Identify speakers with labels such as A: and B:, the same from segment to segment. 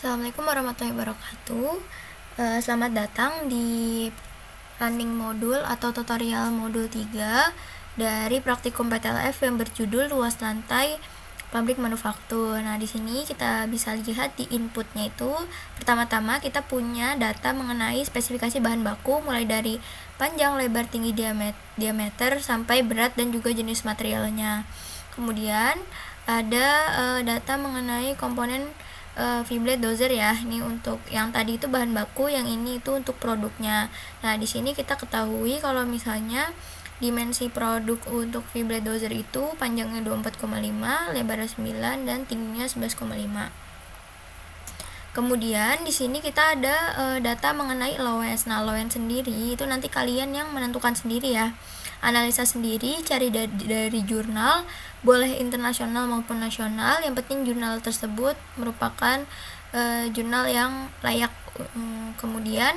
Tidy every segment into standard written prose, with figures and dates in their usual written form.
A: Assalamualaikum warahmatullahi wabarakatuh. Selamat datang di running modul atau tutorial modul 3 dari praktikum PTLF yang berjudul luas lantai pabrik manufaktur. Nah, di sini kita bisa lihat di inputnya itu pertama-tama kita punya data mengenai spesifikasi bahan baku mulai dari panjang, lebar, tinggi, diameter sampai berat dan juga jenis materialnya. Kemudian ada data mengenai komponen V-blade dozer ya. Ini untuk yang tadi itu bahan baku, yang ini itu untuk produknya. Nah, di sini kita ketahui kalau misalnya dimensi produk untuk V-blade dozer itu panjangnya 24,5, lebarnya 9 dan tingginya 11,5. Kemudian di sini kita ada data mengenai allowance. Nah, allowance sendiri itu nanti kalian yang menentukan sendiri ya. Analisa sendiri, cari dari jurnal, boleh internasional maupun nasional. Yang penting jurnal tersebut merupakan jurnal yang layak. Kemudian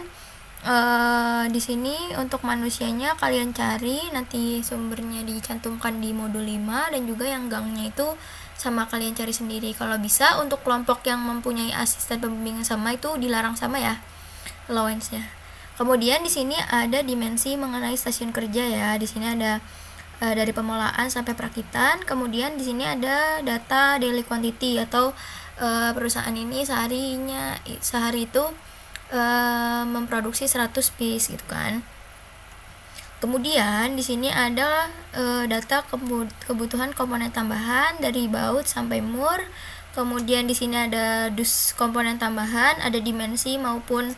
A: di sini untuk manusianya kalian cari, nanti sumbernya dicantumkan di modul 5 dan juga yang gangnya itu sama kalian cari sendiri. Kalau bisa untuk kelompok yang mempunyai asisten pembimbing sama itu dilarang sama ya allowance-nya. Kemudian di sini ada dimensi mengenai stasiun kerja ya. Di sini ada dari pemulaan sampai perakitan. Kemudian di sini ada data daily quantity atau perusahaan ini sehari itu memproduksi 100 piece gitu kan. Kemudian di sini ada data kebutuhan komponen tambahan dari baut sampai mur. Kemudian di sini ada dus komponen tambahan, ada dimensi maupun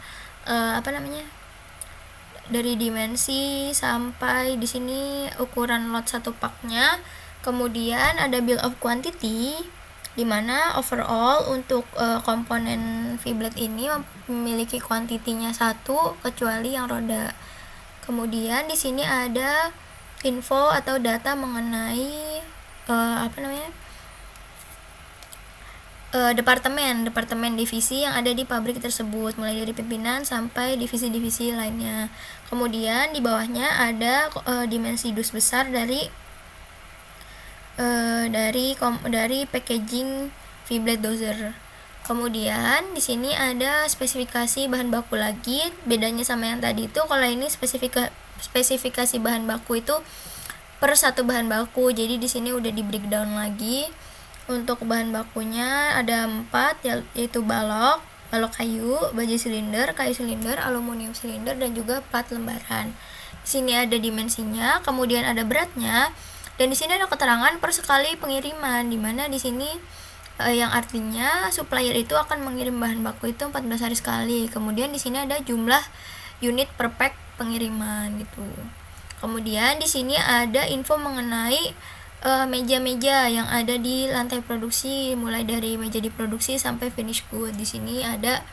A: dari dimensi sampai di sini ukuran lot satu paknya. Kemudian ada bill of quantity di mana overall untuk komponen V-blade ini memiliki kuantitinya 1 kecuali yang roda. Kemudian di sini ada info atau data mengenai departemen divisi yang ada di pabrik tersebut, mulai dari pimpinan sampai divisi-divisi lainnya. Kemudian di bawahnya ada dimensi dus besar dari packaging V-blade dozer. Kemudian di sini ada spesifikasi bahan baku lagi. Bedanya sama yang tadi itu, kalau ini spesifikasi bahan baku itu per satu bahan baku. Jadi di sini udah di breakdown lagi. Untuk bahan bakunya ada 4, yaitu balok kayu, baja silinder, kayu silinder, aluminium silinder dan juga plat lembaran. Di sini ada dimensinya, kemudian ada beratnya, dan di sini ada keterangan per sekali pengiriman, di mana di sini yang artinya supplier itu akan mengirim bahan baku itu 14 hari sekali. Kemudian di sini ada jumlah unit per pack pengiriman gitu. Kemudian di sini ada info mengenai meja-meja yang ada di lantai produksi, mulai dari meja diproduksi sampai finish good. Di sini ada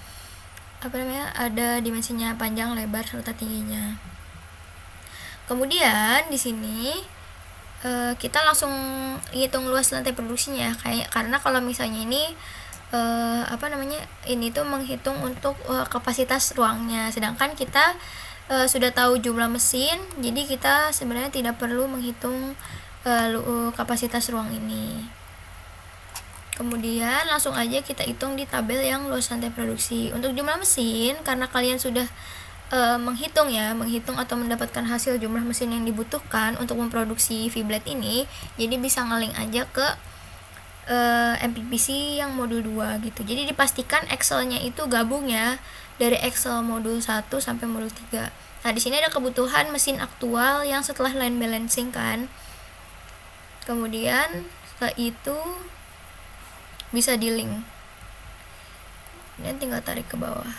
A: ada dimensinya, panjang, lebar serta tingginya. Kemudian di sini kita langsung hitung luas lantai produksinya karena kalau misalnya ini ini tuh menghitung untuk kapasitas ruangnya, sedangkan kita sudah tahu jumlah mesin, jadi kita sebenarnya tidak perlu menghitung kapasitas ruang ini. Kemudian langsung aja kita hitung di tabel yang luas lantai produksi. Untuk jumlah mesin, karena kalian sudah menghitung atau mendapatkan hasil jumlah mesin yang dibutuhkan untuk memproduksi V-blade ini, jadi bisa nge-link aja ke MPPC yang modul 2 gitu. Jadi dipastikan Excel-nya itu gabung ya dari Excel modul 1 sampai modul 3. Nah, di sini ada kebutuhan mesin aktual yang setelah line balancing kan. Kemudian setelah itu bisa di-link. Dan tinggal tarik ke bawah.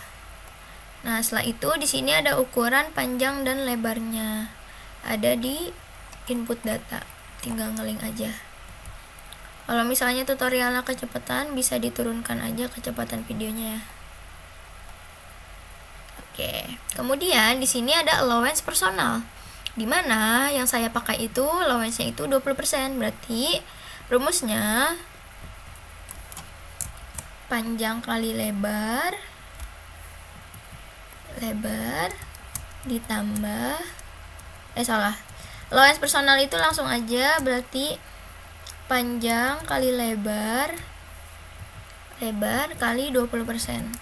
A: Nah, setelah itu di sini ada ukuran panjang dan lebarnya. Ada di input data. Tinggal nge-link aja. Kalau misalnya tutorialnya kecepatan, bisa diturunkan aja kecepatan videonya ya. Oke. Kemudian di sini ada allowance personal. Di mana yang saya pakai itu allowance-nya itu 20%. Berarti rumusnya panjang kali lebar ditambah allowance personal itu langsung aja, berarti panjang kali lebar lebar kali 20%.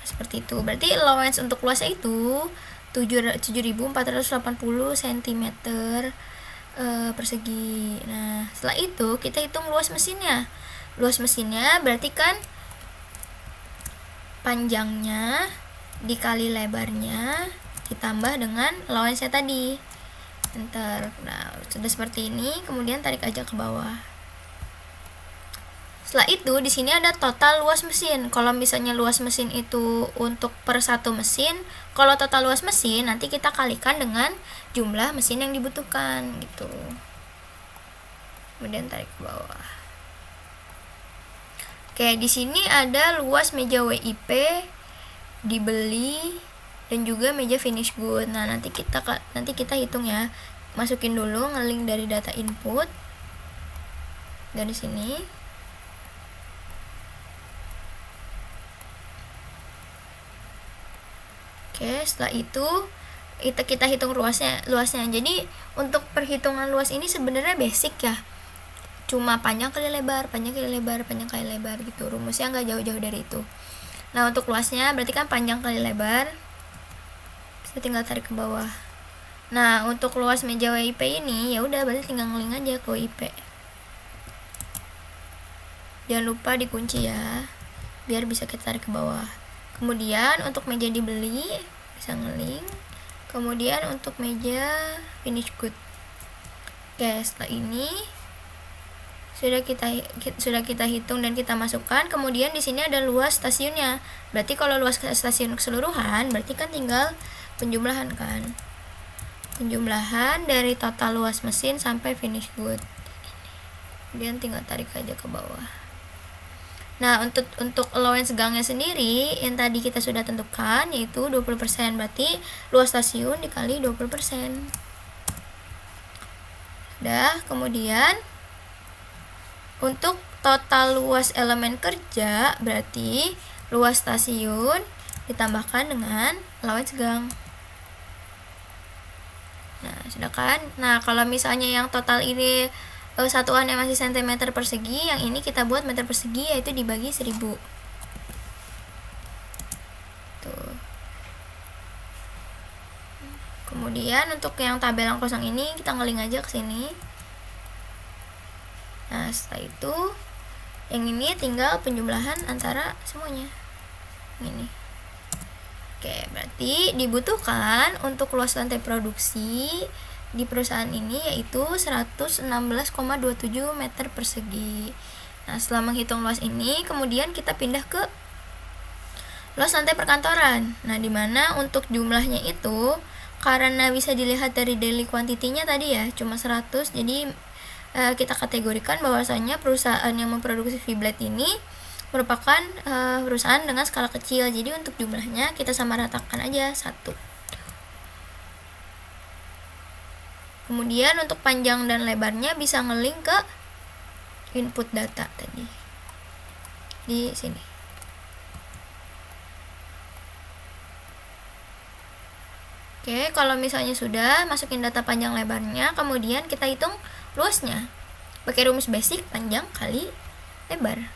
A: Seperti itu. Berarti allowance untuk luasnya itu 7.480 cm persegi. Nah, setelah itu kita hitung luas mesinnya. Luas mesinnya berarti kan panjangnya dikali lebarnya ditambah dengan allowance-nya tadi. Enter. Nah, sudah seperti ini, kemudian tarik aja ke bawah. Setelah itu di sini ada total luas mesin. Kalau misalnya luas mesin itu untuk per satu mesin, kalau total luas mesin nanti kita kalikan dengan jumlah mesin yang dibutuhkan gitu. Kemudian tarik ke bawah. Oke, di sini ada luas meja WIP dibeli dan juga meja finish good. Nah, nanti kita hitung ya. Masukin dulu ngelink dari data input dari sini. Oke, setelah itu kita hitung luasnya. Jadi untuk perhitungan luas ini sebenarnya basic ya, cuma panjang kali lebar, panjang kali lebar, panjang kali lebar gitu. Rumusnya nggak jauh-jauh dari itu. Nah, untuk luasnya berarti kan panjang kali lebar, kita tinggal tarik ke bawah. Nah, untuk luas meja WIP ini ya udah berarti tinggal ngelink aja ke WIP. Jangan lupa dikunci ya, biar bisa kita tarik ke bawah. Kemudian untuk meja dibeli bisa ngelink. Kemudian untuk meja finish good. Oke, setelah ini sudah kita hitung dan kita masukkan. Kemudian di sini ada luas stasiunnya. Berarti kalau luas stasiun keseluruhan berarti kan tinggal penjumlahan kan. Penjumlahan dari total luas mesin sampai finish good. Kemudian tinggal tarik aja ke bawah. Nah, untuk allowance gangnya sendiri yang tadi kita sudah tentukan yaitu 20%, berarti luas stasiun dikali 20%. Kemudian untuk total luas elemen kerja berarti luas stasiun ditambahkan dengan allowance gang. Nah, sudah kan? Nah, kalau misalnya yang total ini satuannya masih cm persegi, yang ini kita buat meter persegi yaitu dibagi 1000. Tuh. Kemudian untuk yang tabel yang kosong ini kita ngelink aja ke sini. Nah, setelah itu yang ini tinggal penjumlahan antara semuanya. Ini. Oke, berarti dibutuhkan untuk luas lantai produksi di perusahaan ini yaitu 116,27 meter persegi. Nah, setelah menghitung luas ini, kemudian kita pindah ke luas lantai perkantoran. Nah, dimana untuk jumlahnya itu karena bisa dilihat dari daily quantity-nya tadi ya, cuma 100. Jadi kita kategorikan bahwasanya perusahaan yang memproduksi Viblet ini merupakan perusahaan dengan skala kecil. Jadi untuk jumlahnya kita samaratakan aja 1. Kemudian untuk panjang dan lebarnya bisa ngelink ke input data tadi di sini. Oke, kalau misalnya sudah masukin data panjang lebarnya, kemudian kita hitung luasnya pakai rumus basic panjang kali lebar.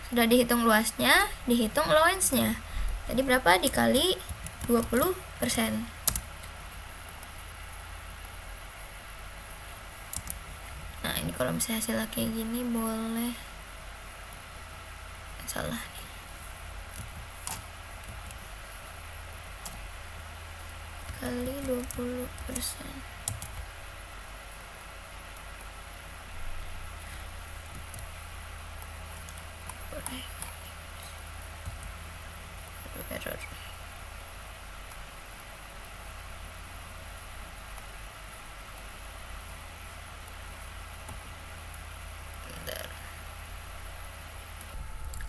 A: Sudah dihitung luasnya, dihitung allowance-nya. Tadi berapa? Dikali 20%. Nah, ini kalau misalnya hasilnya kayak gini boleh salah nih. Kali 20%. Boleh. Error.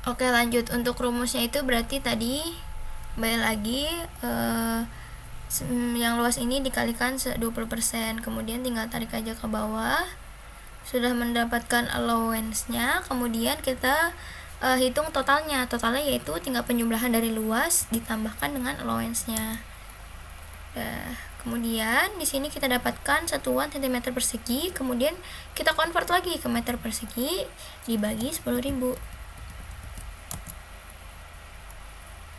A: Oke, lanjut. Untuk rumusnya itu berarti tadi kembali lagi yang luas ini dikalikan 20%, kemudian tinggal tarik aja ke bawah. Sudah mendapatkan allowance-nya, kemudian kita hitung totalnya. Totalnya yaitu tinggal penjumlahan dari luas ditambahkan dengan allowance-nya. Kemudian di sini kita dapatkan satuan cm persegi, kemudian kita convert lagi ke meter persegi dibagi 10.000.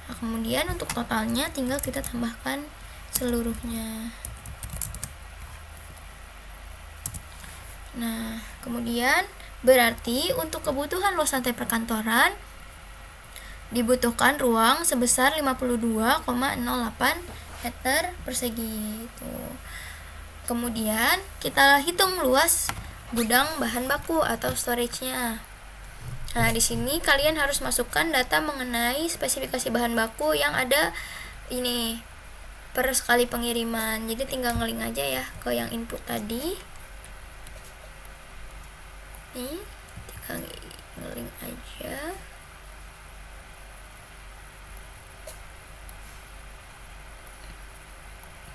A: Nah, kemudian untuk totalnya tinggal kita tambahkan seluruhnya. Nah, kemudian berarti untuk kebutuhan luas lantai perkantoran dibutuhkan ruang sebesar 52,08 meter persegi itu. Kemudian kita hitung luas gudang bahan baku atau storage-nya. Nah, di sini kalian harus masukkan data mengenai spesifikasi bahan baku yang ada ini per sekali pengiriman. Jadi tinggal ngeling aja ya ke yang input tadi. Nih, tinggal ngeling aja.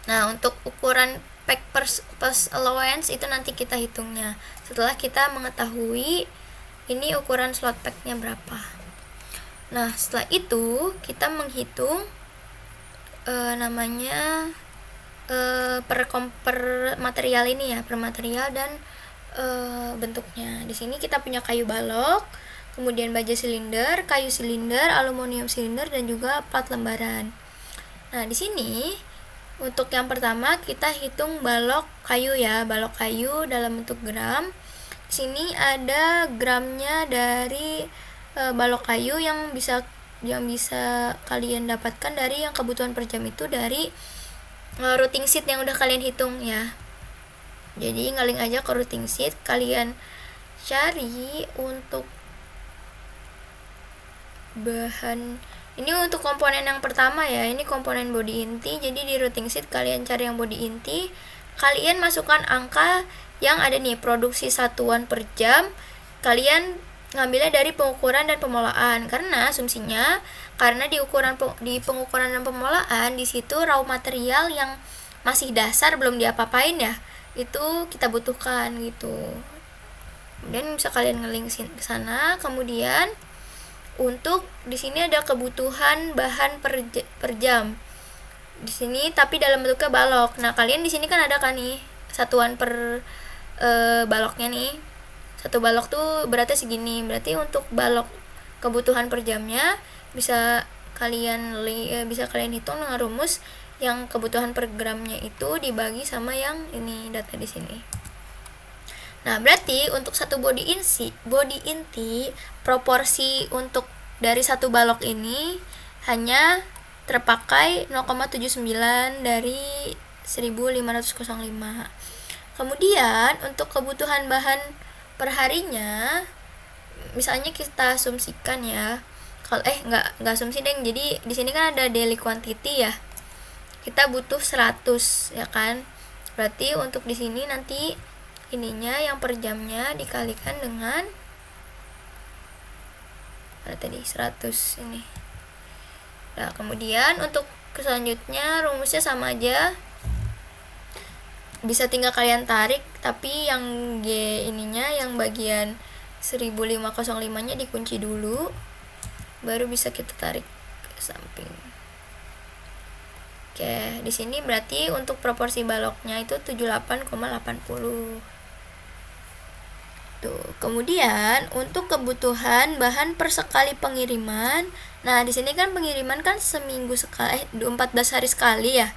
A: Nah, untuk ukuran pack per allowance itu nanti kita hitungnya setelah kita mengetahui ini ukuran slot packnya berapa. Nah, setelah itu kita menghitung per material ini ya, per material dan bentuknya. Di sini kita punya kayu balok, kemudian baja silinder, kayu silinder, aluminium silinder, dan juga plat lembaran. Nah, di sini untuk yang pertama kita hitung balok kayu ya, balok kayu dalam bentuk gram. Di sini ada gramnya dari balok kayu yang bisa kalian dapatkan dari yang kebutuhan per jam itu dari routing sheet yang udah kalian hitung ya. Jadi ngaling aja ke routing sheet, kalian cari untuk bahan ini untuk komponen yang pertama ya, ini komponen bodi inti. Jadi di routing sheet kalian cari yang bodi inti, kalian masukkan angka yang ada nih, produksi satuan per jam, kalian ngambilnya dari pengukuran dan pemolaan. Karena asumsinya karena di pengukuran dan pemolaan di situ raw material yang masih dasar belum diapa-apain ya, itu kita butuhkan gitu. Kemudian bisa kalian ngeling ke sana. Kemudian untuk di sini ada kebutuhan bahan per jam. Di sini tapi dalam bentuknya balok. Nah, kalian di sini kan ada kan nih satuan per baloknya nih. Satu balok tuh beratnya segini. Berarti untuk balok kebutuhan per jamnya bisa kalian hitung dengan rumus yang kebutuhan per gramnya itu dibagi sama yang ini data di sini. Nah, berarti untuk satu bodi inti proporsi untuk dari satu balok ini hanya terpakai 0,79 dari 1505. Kemudian untuk kebutuhan bahan perharinya, misalnya kita asumsikan ya, kalau nggak asumsi deh. Jadi di sini kan ada daily quantity ya. Kita butuh 100 ya kan. Berarti untuk di sini nanti ininya yang per jamnya dikalikan dengan 100 ini. Nah, kemudian untuk selanjutnya rumusnya sama aja. Bisa tinggal kalian tarik, tapi yang G ininya yang bagian 1505-nya dikunci dulu. Baru bisa kita tarik ke samping. Oke, di sini berarti untuk proporsi baloknya itu 78,80. Tuh. Kemudian untuk kebutuhan bahan per sekali pengiriman. Nah, di sini kan pengiriman kan seminggu sekali, 14 hari sekali ya.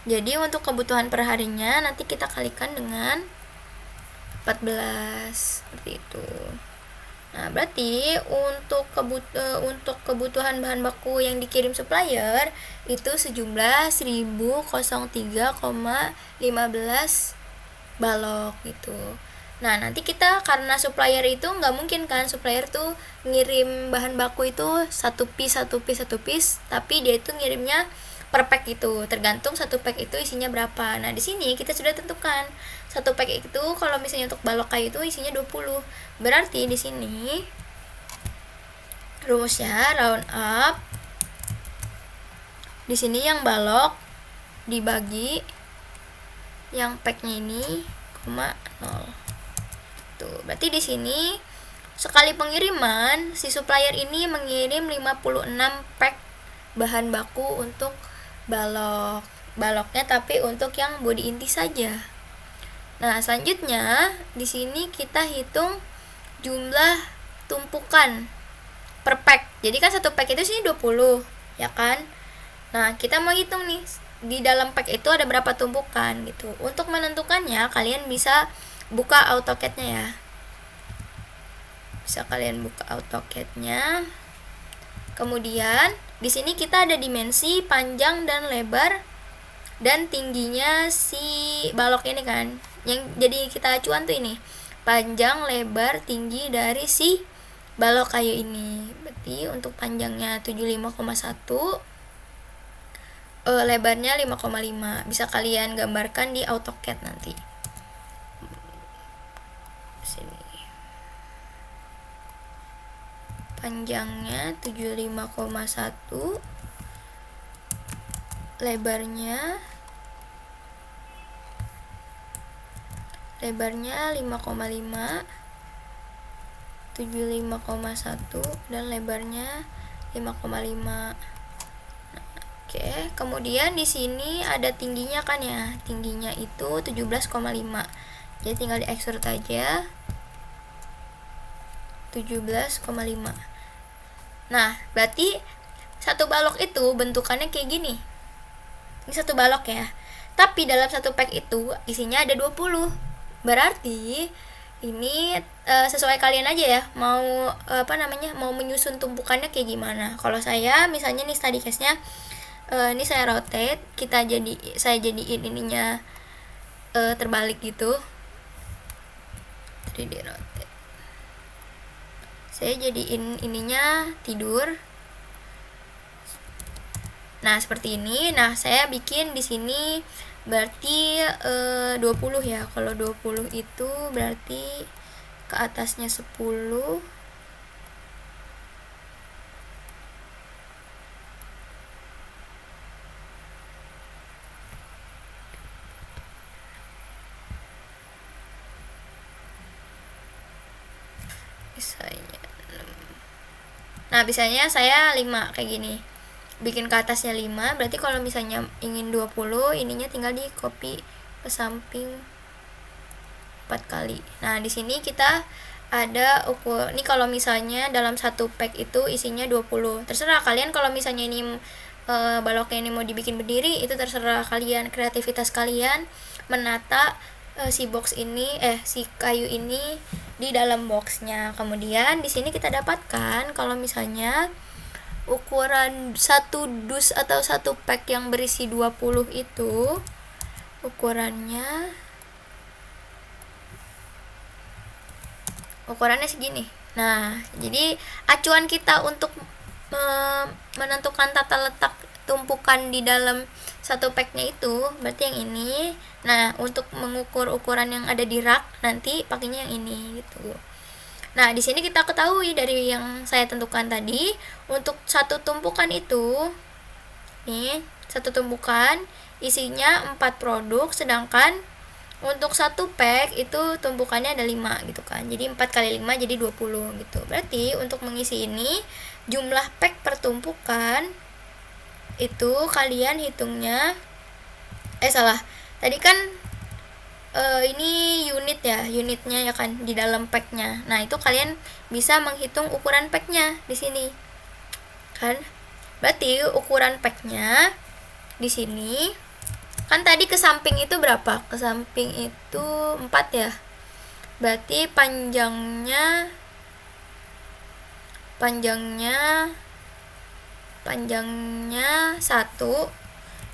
A: Jadi untuk kebutuhan per harinya nanti kita kalikan dengan 14 seperti itu. Nah, berarti untuk kebutuhan bahan baku yang dikirim supplier itu sejumlah 1003,15 balok gitu. Nah, nanti kita karena supplier itu nggak mungkin kan supplier tuh ngirim bahan baku itu satu piece, tapi dia itu ngirimnya per pack itu, tergantung satu pack itu isinya berapa. Nah, di sini kita sudah tentukan satu pack itu kalau misalnya untuk balok kayu itu isinya 20. Berarti di sini rumusnya round up. Di sini yang balok dibagi yang packnya ini 0. Tuh, berarti di sini sekali pengiriman si supplier ini mengirim 56 pack bahan baku untuk balok baloknya, tapi untuk yang bodi inti saja. Nah, selanjutnya di sini kita hitung jumlah tumpukan per pack. Jadi kan satu pack itu sini 20, ya kan? Nah, kita mau hitung nih di dalam pack itu ada berapa tumpukan gitu. Untuk menentukannya kalian bisa buka AutoCAD-nya ya. Bisa kalian buka AutoCAD-nya. Kemudian di sini kita ada dimensi panjang dan lebar dan tingginya si balok ini kan. Yang jadi kita acuan tuh ini. Panjang, lebar, tinggi dari si balok kayu ini. Berarti untuk panjangnya 75,1, lebarnya 5,5. Bisa kalian gambarkan di AutoCAD nanti. Sini. Panjangnya 75,1, lebarnya 5,5, 75,1 dan lebarnya 5,5. Oke, kemudian di sini ada tingginya kan ya. Tingginya itu 17,5. Jadi tinggal di-extrude aja. 17,5. Nah, berarti satu balok itu bentukannya kayak gini. Ini satu balok ya. Tapi dalam satu pack itu isinya ada 20. Berarti ini sesuai kalian aja ya, mau mau menyusun tumpukannya kayak gimana. Kalau saya misalnya nih study case-nya ini saya rotate, saya jadiin ininya terbalik gitu. 3D rotate. Saya jadiin ininya tidur. Nah, seperti ini. Nah, saya bikin di sini berarti 20 ya. Kalau 20 itu berarti ke atasnya 10. Nah, biasanya saya 5 kayak gini. Bikin ke atasnya 5, berarti kalau misalnya ingin 20, ininya tinggal di copy ke samping 4 kali. Nah, di sini kita ada ukur. Ini kalau misalnya dalam satu pack itu isinya 20. Terserah kalian kalau misalnya ini baloknya ini mau dibikin berdiri, itu terserah kalian, kreativitas kalian menata si box ini si kayu ini di dalam boxnya. Kemudian di sini kita dapatkan kalau misalnya ukuran satu dus atau satu pack yang berisi 20 itu ukurannya segini. Nah, jadi acuan kita untuk menentukan tata letak tumpukan di dalam satu packnya itu berarti yang ini. Nah, untuk mengukur ukuran yang ada di rak nanti pakainya yang ini gitu. Nah, di sini kita ketahui dari yang saya tentukan tadi, untuk satu tumpukan itu nih, satu tumpukan isinya 4 produk, sedangkan untuk satu pack itu tumpukannya ada 5 gitu kan. Jadi 4 kali 5 jadi 20 gitu. Berarti untuk mengisi ini jumlah pack per tumpukan itu kalian hitungnya tadi kan ini unit ya, unitnya ya kan di dalam packnya. Nah, itu kalian bisa menghitung ukuran packnya di sini kan. Berarti ukuran packnya di sini kan tadi ke samping itu berapa? Ke samping itu 4 ya. Berarti panjangnya 1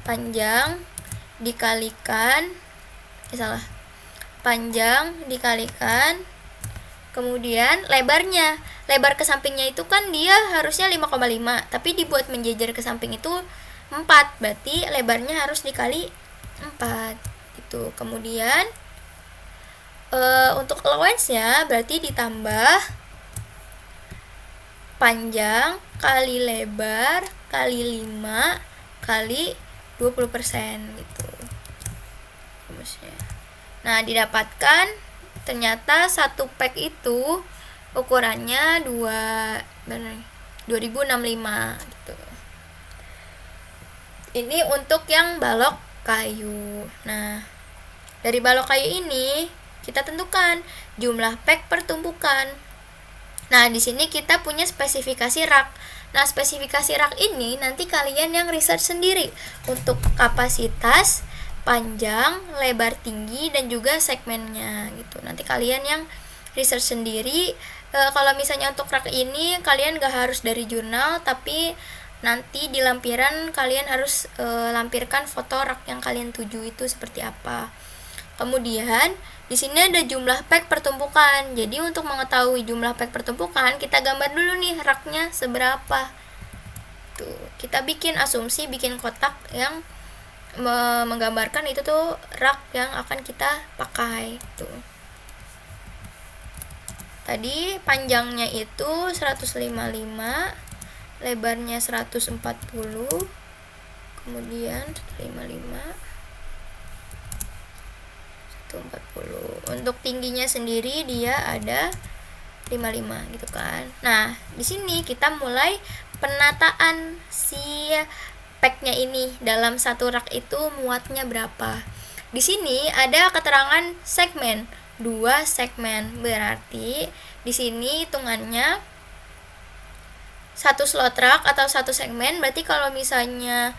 A: panjang dikalikan panjang dikalikan kemudian lebar ke sampingnya itu kan dia harusnya 5,5, tapi dibuat menjejer ke samping itu 4, berarti lebarnya harus dikali 4 gitu. Kemudian untuk allowance nya berarti ditambah panjang kali lebar kali 5 kali 20% gitu. Nah, didapatkan ternyata satu pack itu ukurannya 2065 gitu. Ini untuk yang balok kayu. Nah, dari balok kayu ini kita tentukan jumlah pack per tumpukan. Nah, di sini kita punya spesifikasi rak. Nah, spesifikasi rak ini nanti kalian yang research sendiri untuk kapasitas, panjang, lebar tinggi, dan juga segmennya gitu. Nanti kalian yang research sendiri. Kalau misalnya untuk rak ini kalian gak harus dari jurnal, tapi nanti di lampiran kalian harus lampirkan foto rak yang kalian tuju itu seperti apa. Kemudian di sini ada jumlah pack pertumpukan. Jadi untuk mengetahui jumlah pack pertumpukan, kita gambar dulu nih raknya seberapa. Tuh, kita bikin asumsi, bikin kotak yang menggambarkan itu tuh rak yang akan kita pakai. Tuh. Tadi panjangnya itu 155, lebarnya 140, kemudian 155 140. Untuk tingginya sendiri dia ada 55 gitu kan. Nah, di sini kita mulai penataan si packnya ini. Dalam satu rak itu muatnya berapa. Di sini ada keterangan segmen, 2 segmen. Berarti di sini hitungannya satu slot rak atau satu segmen. Berarti kalau misalnya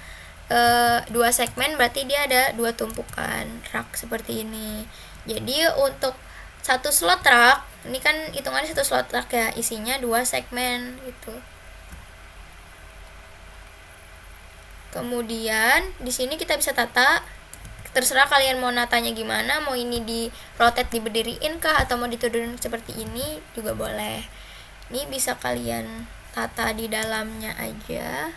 A: 2 segmen berarti dia ada 2 tumpukan rak seperti ini. Jadi untuk satu slot rak, ini kan hitungannya satu slot rak ya, isinya 2 segmen gitu. Kemudian di sini kita bisa tata, terserah kalian mau natanya gimana, mau ini di rotate diberdiriin kah atau mau diturunin seperti ini juga boleh. Ini bisa kalian tata di dalamnya aja.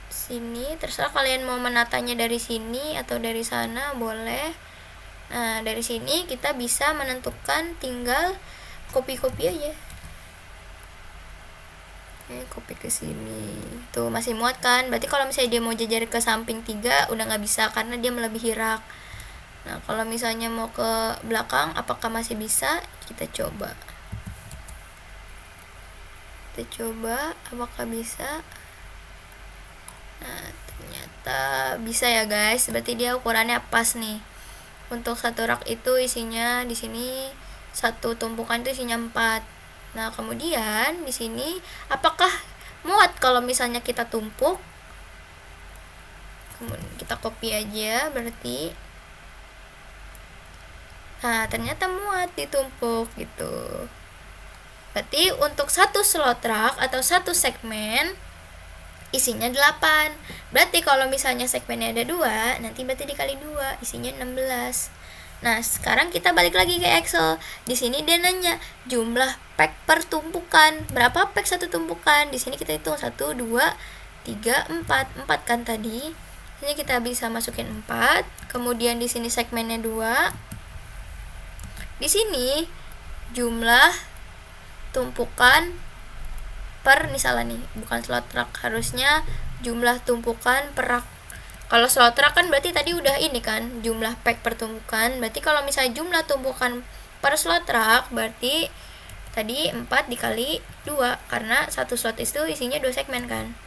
A: Sini terserah kalian mau menatanya dari sini atau dari sana boleh. Nah, dari sini kita bisa menentukan, tinggal copy aja. Copy ke sini. Tuh masih muat kan? Berarti kalau misalnya dia mau jajar ke samping 3 udah nggak bisa karena dia melebihi rak. Nah, kalau misalnya mau ke belakang apakah masih bisa? Kita coba. Apakah bisa? Nah, ternyata bisa ya guys. Berarti dia ukurannya pas nih. Untuk satu rak itu isinya di sini satu tumpukan itu isinya 4. Nah, kemudian di sini apakah muat kalau misalnya kita tumpuk? Kemudian kita copy aja berarti. Nah, ternyata muat ditumpuk gitu. Berarti untuk satu slot rak atau satu segmen isinya 8. Berarti kalau misalnya segmennya ada 2, nanti berarti dikali 2, isinya 16. Nah, sekarang kita balik lagi ke Excel. Di sini dia nanya jumlah pack per tumpukan. Berapa pack satu tumpukan? Di sini kita hitung 1 2 3 4. 4 kan tadi. Ini kita bisa masukin 4. Kemudian di sini segmennya 2. Di sini jumlah tumpukan per misalnya nih, bukan slot rak, harusnya jumlah tumpukan per rak. Kalau slot rak kan berarti tadi udah ini kan, jumlah pack per tumpukan. Berarti kalau misalnya jumlah tumpukan per slot rak berarti tadi 4 dikali 2 karena satu slot itu isinya 2 segmen kan.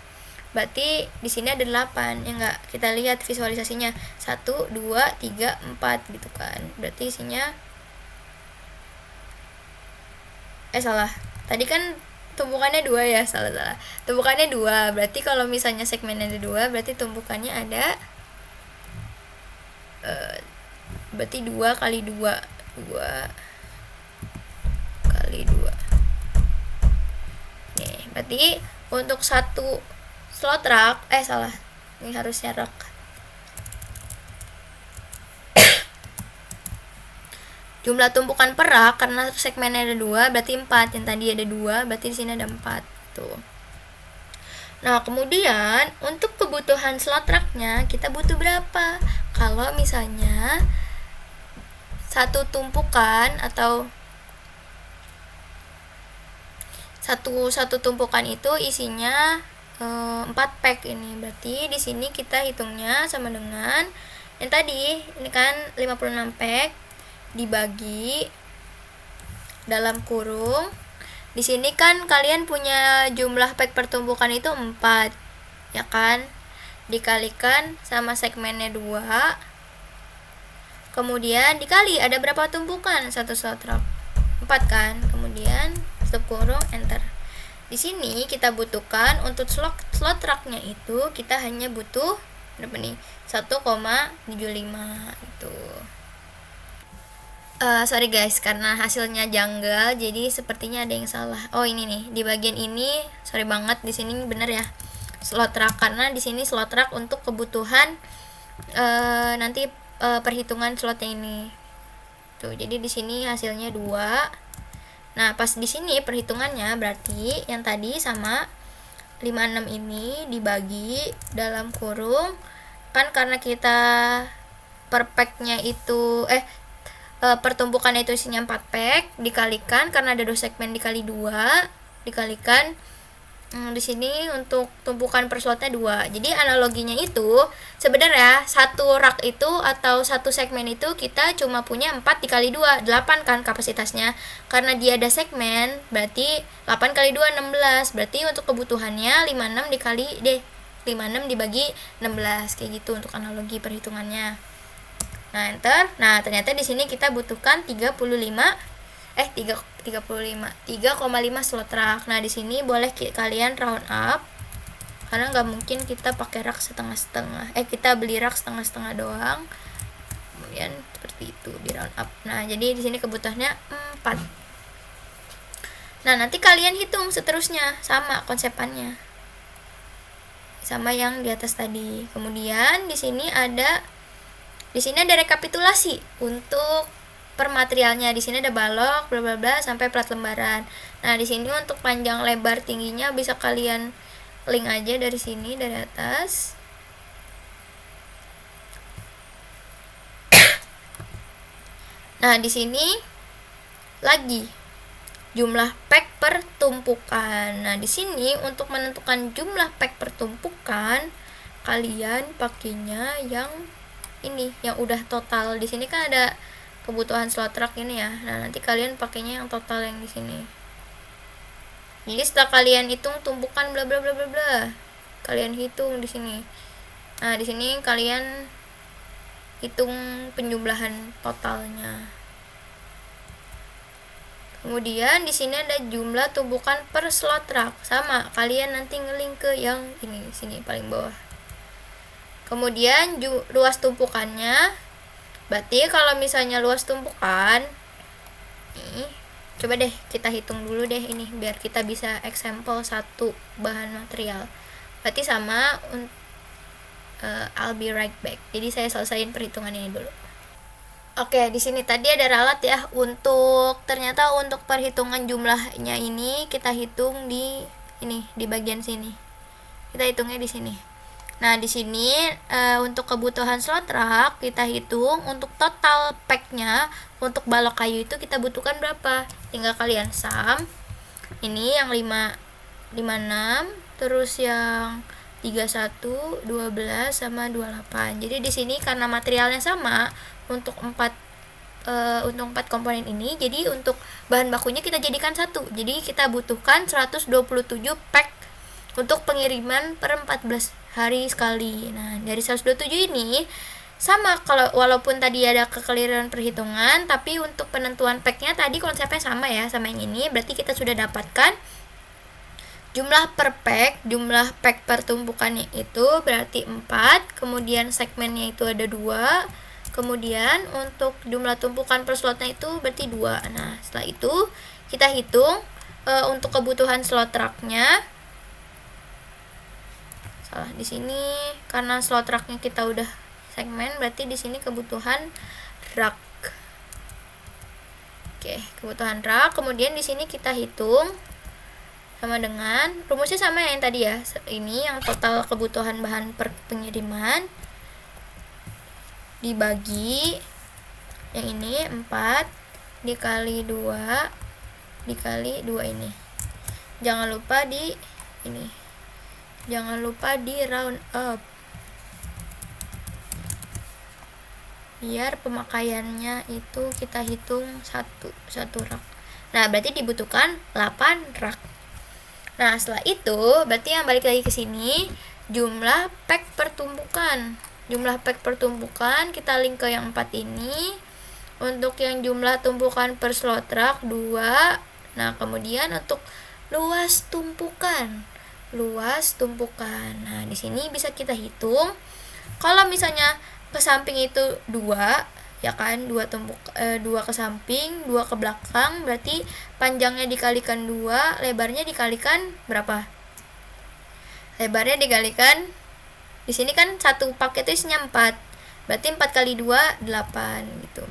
A: Berarti di sini ada 8. Ya enggak? Kita lihat visualisasinya. 1 2 3 4 gitu kan. Berarti isinya salah. Tadi kan tumpukannya 2 ya, salah. Tumpukannya 2, berarti kalau misalnya segmennya ada 2, berarti tumpukannya ada berarti 2 kali 2 kali 2. Nih, berarti untuk satu slot rak, salah. Ini harusnya rak. Jumlah tumpukan per rak karena segmennya ada 2 berarti 4, yang tadi ada 2 berarti di sini ada 4 tuh. Nah, kemudian untuk kebutuhan slot raknya kita butuh berapa? Kalau misalnya satu tumpukan atau satu tumpukan itu isinya 4 pack ini. Berarti di sini kita hitungnya sama dengan yang tadi, ini kan 56 pack dibagi dalam kurung Di sini kan kalian punya jumlah pack pertumbukan itu 4, ya kan? Dikalikan sama segmennya 2. Kemudian dikali ada berapa tumpukan? 1 slot rock. 4 kan? Kemudian tutup kurung, enter. Di sini kita butuhkan untuk slot rocknya itu kita hanya butuh berapa nih? 1,75 itu. Sorry guys, karena hasilnya janggal, jadi sepertinya ada yang salah. Oh ini nih, di bagian ini, sorry banget, di sini bener ya, slot rack, karena di sini slot rack untuk kebutuhan nanti perhitungan slotnya ini. Tuh, jadi di sini hasilnya 2. Nah, pas di sini perhitungannya berarti yang tadi sama 56 ini dibagi dalam kurung, kan karena kita per packnya itu pertumbukan itu isinya 4 pack, dikalikan karena ada 2 segmen dikali 2, dikalikan di sini untuk tumpukan per slotnya 2. Jadi analoginya itu sebenarnya satu rak itu atau satu segmen itu kita cuma punya 4 dikali 2, 8 kan kapasitasnya. Karena dia ada segmen, berarti 8 kali 2 16. Berarti untuk kebutuhannya 56 dikali 56 dibagi 16, kayak gitu untuk analogi perhitungannya. Nah, enter. Nah, ternyata di sini kita butuhkan 3,5 slot rak. Nah, di sini boleh kalian round up karena nggak mungkin kita pakai rak setengah-setengah. Kita beli rak setengah-setengah doang. Kemudian seperti itu di round up. Nah, jadi di sini kebutuhannya 4. Nah, nanti kalian hitung seterusnya sama konsepannya. Sama yang di atas tadi. Kemudian di sini ada rekapitulasi untuk per materialnya. Di sini ada balok bla bla bla sampai plat lembaran. Nah, di sini untuk panjang lebar tingginya bisa kalian link aja dari sini, dari atas. Nah, di sini lagi jumlah pack per tumpukan. Nah, di sini untuk menentukan jumlah pack per tumpukan kalian pakainya yang ini, yang udah total. Di sini kan ada kebutuhan slot rack ini ya. Nah, nanti kalian pakainya yang total yang di sini. Jadi setelah kalian hitung tumpukan bla bla bla bla bla, kalian hitung di sini. Nah, di sini kalian hitung penjumlahan totalnya. Kemudian di sini ada jumlah tumpukan per slot rack. Sama, kalian nanti ngelink ke yang ini, sini paling bawah. Kemudian luas tumpukannya, berarti kalau misalnya luas tumpukan nih, coba deh kita hitung dulu deh ini biar kita bisa example satu bahan material. Berarti sama I'll be right back. Jadi saya selesaiin perhitungan ini dulu. Oke, di sini tadi ada ralat ya. Ternyata untuk perhitungan jumlahnya ini kita hitung di bagian sini. Kita hitungnya di sini. Nah, di sini untuk kebutuhan slot rack kita hitung untuk total packnya. Untuk balok kayu itu kita butuhkan berapa? Tinggal kalian sum. Ini yang 56, terus yang 31, 12 sama 28. Jadi di sini karena materialnya sama untuk 4 komponen ini, jadi untuk bahan bakunya kita jadikan 1. Jadi kita butuhkan 127 pack untuk pengiriman per 14 hari sekali. Nah, dari 127 ini sama, walaupun tadi ada kekeliruan perhitungan, tapi untuk penentuan packnya tadi konsepnya sama ya, sama yang ini. Berarti kita sudah dapatkan jumlah per pack, jumlah pack per tumpukannya itu berarti 4. Kemudian segmennya itu ada 2. Kemudian untuk jumlah tumpukan per slotnya itu berarti 2. Nah, setelah itu kita hitung untuk kebutuhan slot racknya. Salah di sini karena slot racknya kita udah segmen, berarti di sini kebutuhan rack. Oke, kebutuhan rack. Kemudian di sini kita hitung sama dengan rumusnya sama yang tadi ya. Ini yang total kebutuhan bahan per pengiriman dibagi yang ini 4 dikali 2 dikali 2 ini. Jangan lupa di round up biar pemakaiannya itu kita hitung satu rak. Nah, berarti dibutuhkan 8 rak. Nah, setelah itu berarti yang balik lagi ke sini jumlah pack pertumbukan. Jumlah pack pertumbukan kita link ke yang 4 ini. Untuk yang jumlah tumpukan per slot rak 2. Nah, kemudian untuk luas tumpukan. Nah, di sini bisa kita hitung. Kalau misalnya ke samping itu 2, ya kan, 2 ke samping, 2 ke belakang, berarti panjangnya dikalikan 2, lebarnya dikalikan berapa? Lebarnya dikalikan, di sini kan satu paket itu isinya 4, berarti 4 kali 2 8 gitu.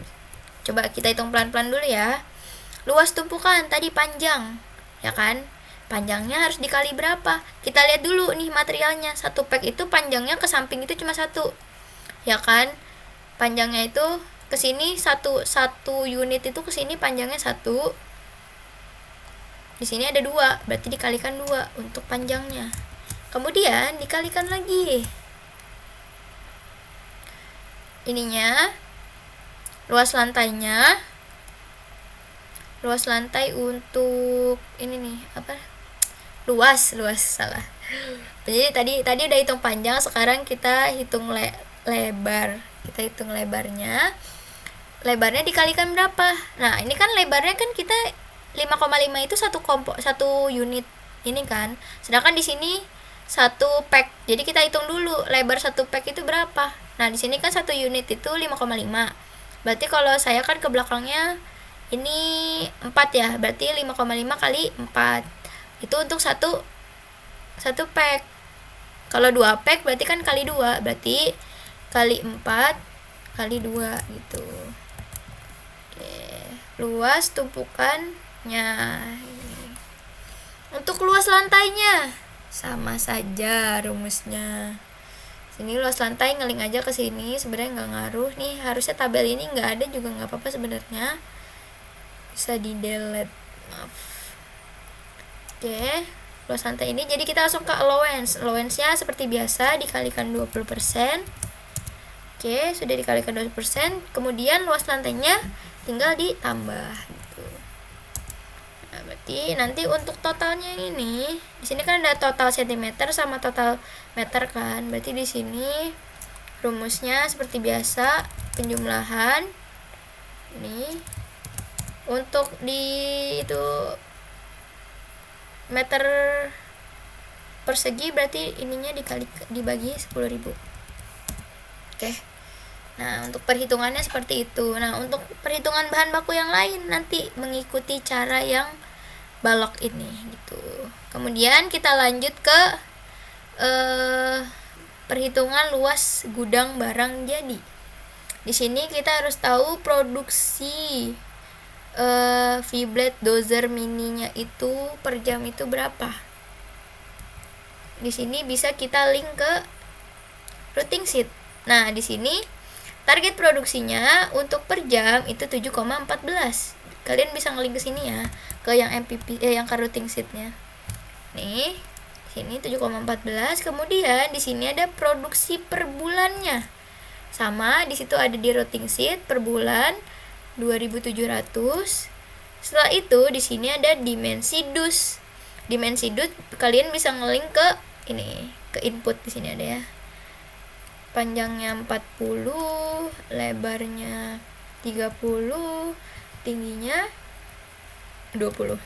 A: Coba kita hitung pelan-pelan dulu ya. Luas tumpukan tadi panjang, ya kan, panjangnya harus dikali berapa? Kita lihat dulu nih materialnya. Satu pack itu panjangnya ke samping itu cuma 1, ya kan, panjangnya itu ke sini satu unit itu ke sini panjangnya 1, di sini ada 2, berarti dikalikan 2 untuk panjangnya. Kemudian dikalikan lagi ininya, luas lantainya. Luas lantai untuk ini nih, apa? Luas salah. Jadi tadi udah hitung panjang, sekarang kita hitung lebar. Kita hitung lebarnya. Lebarnya dikalikan berapa? Nah, ini kan lebarnya kan kita 5,5 itu satu unit ini kan. Sedangkan di sini 1 pack. Jadi kita hitung dulu lebar 1 pack itu berapa. Nah, di sini kan 1 unit itu 5,5. Berarti kalau saya kan ke belakangnya ini 4 ya. Berarti 5,5 kali 4. Itu untuk satu pack. Kalau 2 pack berarti kan kali 2. Berarti kali 4 kali 2 gitu. Luas tumpukannya. Untuk luas lantainya sama saja rumusnya. Sini luas lantai ngeling aja ke sini, sebenarnya nggak ngaruh nih. Harusnya tabel ini nggak ada juga nggak apa-apa sebenarnya, bisa di delete, maaf. Oke, luas lantai ini. Jadi kita langsung ke allowance-nya seperti biasa dikalikan 20%. Oke, sudah dikalikan 20%. Kemudian luas lantainya tinggal ditambah gitu. Nah, berarti nanti untuk totalnya ini, di sini kan ada total cm sama total meter kan. Berarti di sini rumusnya seperti biasa, penjumlahan ini untuk di itu meter persegi, berarti ininya dibagi 10.000. Oke. Nah, untuk perhitungannya seperti itu. Nah, untuk perhitungan bahan baku yang lain nanti mengikuti cara yang balok ini gitu. Kemudian kita lanjut ke perhitungan luas gudang barang jadi. Di sini kita harus tahu produksi V-blade dozer mininya itu per jam itu berapa. Di sini bisa kita link ke routing sheet. Nah, di sini target produksinya untuk per jam itu 7,14. Kalian bisa ngeling ke sini ya, ke yang MPP yang ke routing sheet-nya. Nih, sini 7,14. Kemudian di sini ada produksi per bulannya. Sama, di situ ada di routing sheet per bulan 2.700. Setelah itu di sini ada dimensi dus. Dimensi dus kalian bisa ngeling ke ini, ke input di sini ada ya. Panjangnya 40, lebarnya 30, tingginya 20.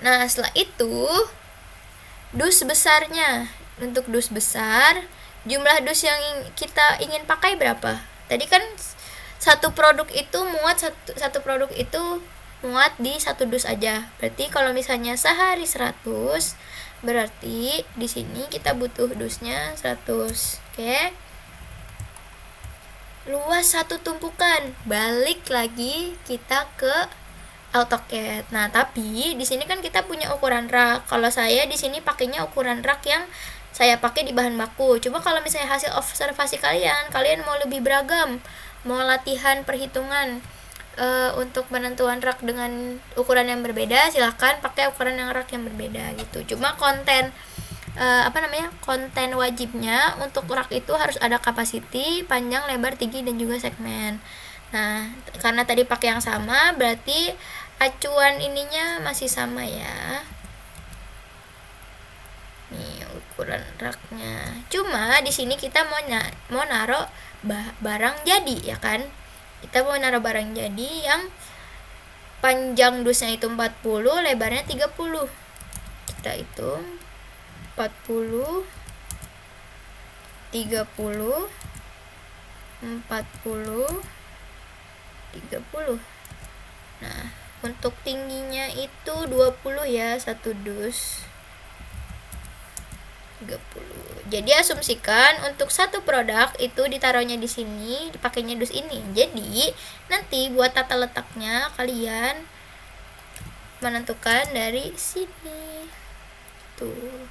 A: Nah, setelah itu dus besarnya. Untuk dus besar, jumlah dus yang kita ingin pakai berapa? Tadi kan satu produk itu muat di satu dus aja. Berarti kalau misalnya sehari 100, berarti di sini kita butuh dusnya 100. Oke. Luas satu tumpukan. Balik lagi kita ke AutoCAD. Nah, tapi di sini kan kita punya ukuran rak. Kalau saya di sini pakainya ukuran rak yang saya pakai di bahan baku. Coba kalau misalnya hasil observasi kalian mau lebih beragam, mau latihan perhitungan untuk penentuan rak dengan ukuran yang berbeda, silahkan pakai ukuran yang rak yang berbeda gitu. Cuma konten konten wajibnya untuk rak itu harus ada capacity, panjang, lebar, tinggi, dan juga segmen. Nah, karena tadi pakai yang sama, berarti acuan ininya masih sama ya. Nih ukuran raknya. Cuma di sini kita mau naruh barang jadi ya kan. Kita mau naruh barang jadi yang panjang dusnya itu 40, lebarnya 30. Kita hitung 40, 30, 40, 30. Nah, untuk tingginya itu 20 ya, satu dus. 30. Jadi asumsikan untuk satu produk itu ditaruhnya di sini, dipakainya dus ini. Jadi nanti buat tata letaknya kalian menentukan dari sini. Tuh.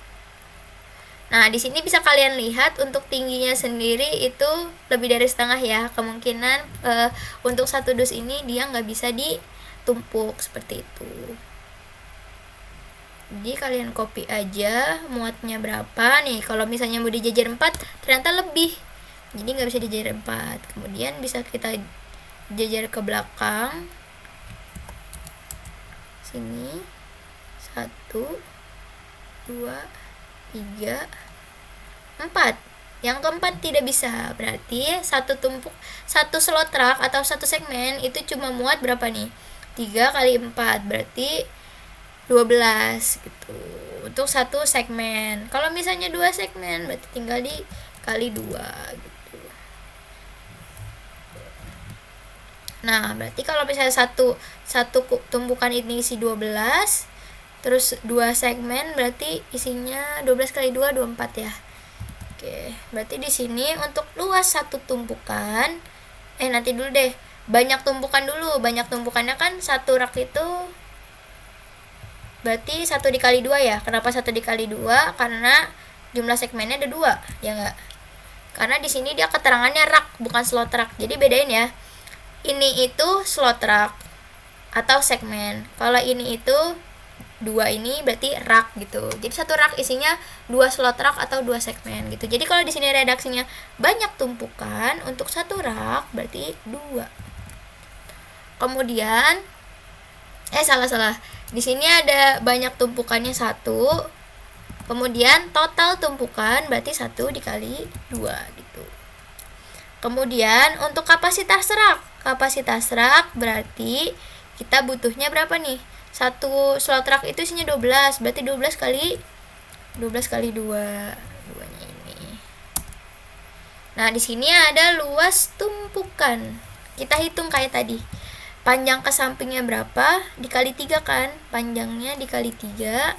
A: Nah, di sini bisa kalian lihat untuk tingginya sendiri itu lebih dari setengah ya. Kemungkinan untuk satu dus ini dia nggak bisa ditumpuk seperti itu. Jadi kalian copy aja muatnya berapa nih. Kalau misalnya mau dijajar 4 ternyata lebih, jadi nggak bisa dijajar 4. Kemudian bisa kita jajar ke belakang sini, 1, 2, 3, 4. Yang keempat tidak bisa, berarti satu slot rak atau satu segmen itu cuma muat berapa nih? 3 kali 4 berarti 12 gitu untuk satu segmen. Kalau misalnya 2 segmen berarti tinggal dikali 2 gitu. Nah, berarti kalau misalnya satu tumpukan ini isi 12, terus 2 segmen berarti isinya 12 kali 2 24 ya. Oke, berarti di sini untuk luas satu tumpukan nanti dulu deh. Banyak tumpukan dulu. Banyak tumpukannya kan satu rak itu berarti 1 dikali 2 ya. Kenapa 1 dikali 2? Karena jumlah segmennya ada 2, ya enggak? Karena di sini dia keterangannya rak, bukan slot rak. Jadi bedain ya. Ini itu slot rak atau segmen. Kalau ini itu 2 ini berarti rak gitu. Jadi satu rak isinya 2 slot rak atau 2 segmen gitu. Jadi kalau di sini redaksinya banyak tumpukan untuk satu rak berarti 2. Kemudian salah. Di sini ada banyak tumpukannya 1. Kemudian total tumpukan berarti 1 dikali 2 gitu. Kemudian untuk kapasitas rak. Kapasitas rak berarti kita butuhnya berapa nih? Satu slot rak itu isinya 12, berarti 12 kali 2. 2-nya ini. Nah, di sini ada luas tumpukan. Kita hitung kayak tadi. Panjang ke sampingnya berapa? Dikali 3 kan? Panjangnya dikali 3.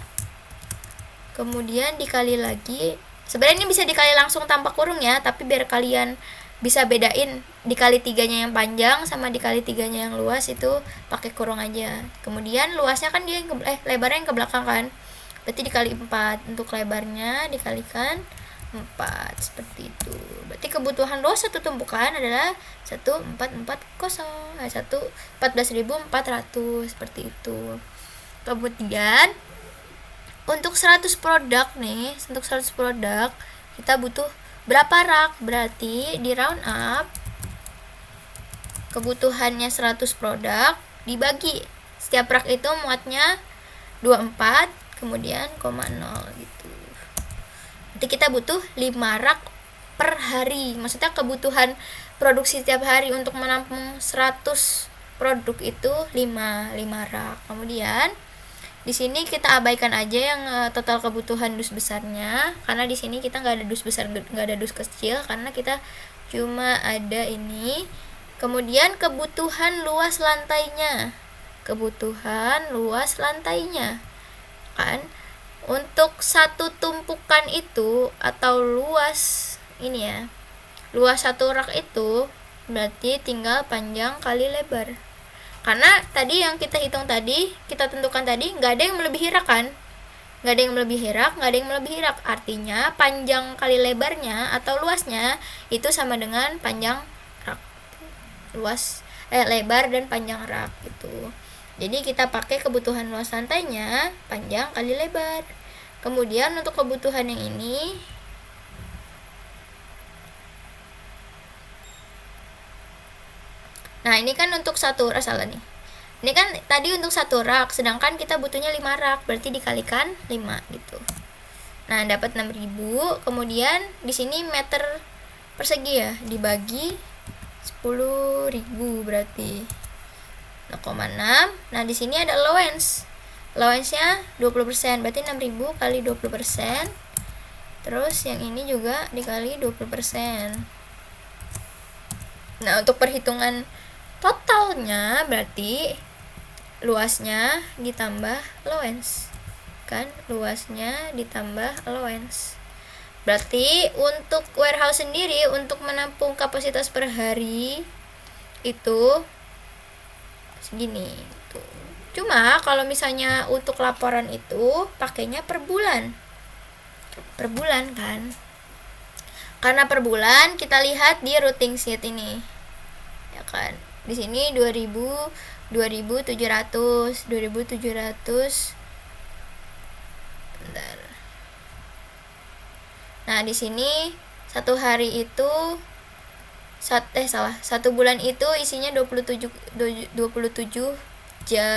A: Kemudian dikali lagi. Sebenarnya ini bisa dikali langsung tanpa kurung ya, tapi biar kalian bisa bedain dikali 3-nya yang panjang sama dikali 3-nya yang luas itu pakai kurung aja. Kemudian luasnya kan dia lebarnya yang ke belakang kan? Berarti dikali 4. Untuk lebarnya dikalikan 4 seperti itu. Berarti kebutuhan luas satu tumpukan adalah 14.400 seperti itu. Kemudian untuk 100 produk nih, untuk 100 produk kita butuh berapa rak? Berarti di round up kebutuhannya 100 produk dibagi setiap rak itu muatnya 24 kemudian 0 gitu. Jadi kita butuh 5 rak per hari. Maksudnya kebutuhan produksi setiap hari untuk menampung 100 produk itu 5 rak. Kemudian di sini kita abaikan aja yang total kebutuhan dus besarnya, karena di sini kita nggak ada dus besar, nggak ada dus kecil, karena kita cuma ada ini. Kemudian kebutuhan luas lantainya, kan untuk satu tumpukan itu atau luas ini ya, luas satu rak itu berarti tinggal panjang kali lebar. Karena tadi yang kita hitung tadi, kita tentukan tadi nggak ada yang melebihi rak kan? Nggak ada yang melebihi rak. Artinya panjang kali lebarnya atau luasnya itu sama dengan panjang rak. Lebar dan panjang rak gitu. Jadi kita pakai kebutuhan luas lantainya panjang kali lebar. Kemudian untuk kebutuhan yang ini ini kan untuk satu rak, salah nih. Ini kan tadi untuk 1 rak, sedangkan kita butuhnya 5 rak, berarti dikalikan 5 gitu. Nah, dapat 6.000. Kemudian di sini meter persegi ya, dibagi 10.000 berarti 0,6. Nah, di sini ada allowance. Allowance-nya 20%, berarti 6.000 kali 20%. Terus yang ini juga dikali 20%. Nah, untuk perhitungan totalnya berarti luasnya ditambah allowance. Kan luasnya ditambah allowance. Berarti untuk warehouse sendiri untuk menampung kapasitas per hari itu segini tuh. Cuma kalau misalnya untuk laporan itu pakainya per bulan kan, karena per bulan kita lihat di routing sheet ini ya kan. Di sini 2700 bentar. Nah, di sini 1 hari itu 1 bulan itu isinya 27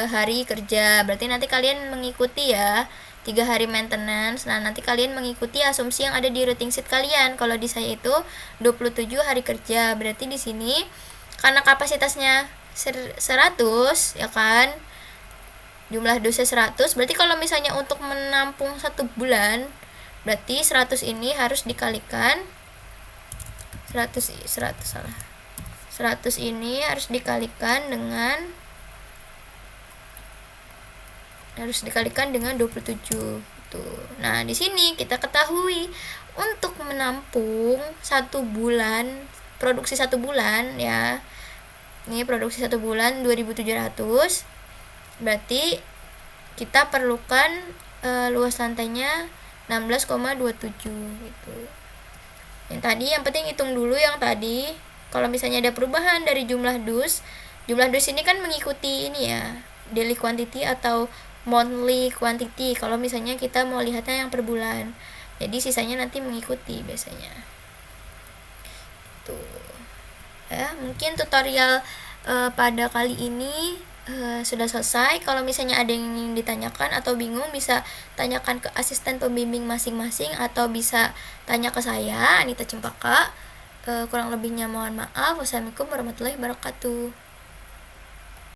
A: hari kerja. Berarti nanti kalian mengikuti ya 3 hari maintenance. Nah, nanti kalian mengikuti asumsi yang ada di routing sheet kalian. Kalau di saya itu 27 hari kerja. Berarti di sini karena kapasitasnya 100 ya kan, jumlah dosnya 100, berarti kalau misalnya untuk menampung 1 bulan berarti 100 ini harus dikalikan 100 ini harus dikalikan dengan 27 tuh. Nah, di sini kita ketahui untuk menampung 1 bulan, produksi 1 bulan ya. Ini produksi 1 bulan 2700. Berarti kita perlukan luas lantainya 16,27 gitu. Yang penting hitung dulu yang tadi. Kalau misalnya ada perubahan dari jumlah dus ini kan mengikuti ini ya, daily quantity atau monthly quantity. Kalau misalnya kita mau lihatnya yang per bulan, jadi sisanya nanti mengikuti biasanya. Tuh ya, mungkin tutorial pada kali ini sudah selesai. Kalau misalnya ada yang ingin ditanyakan atau bingung, bisa tanyakan ke asisten pembimbing masing-masing atau bisa tanya ke saya, Anita Cempaka. Kurang lebihnya mohon maaf. Wassalamualaikum warahmatullahi wabarakatuh.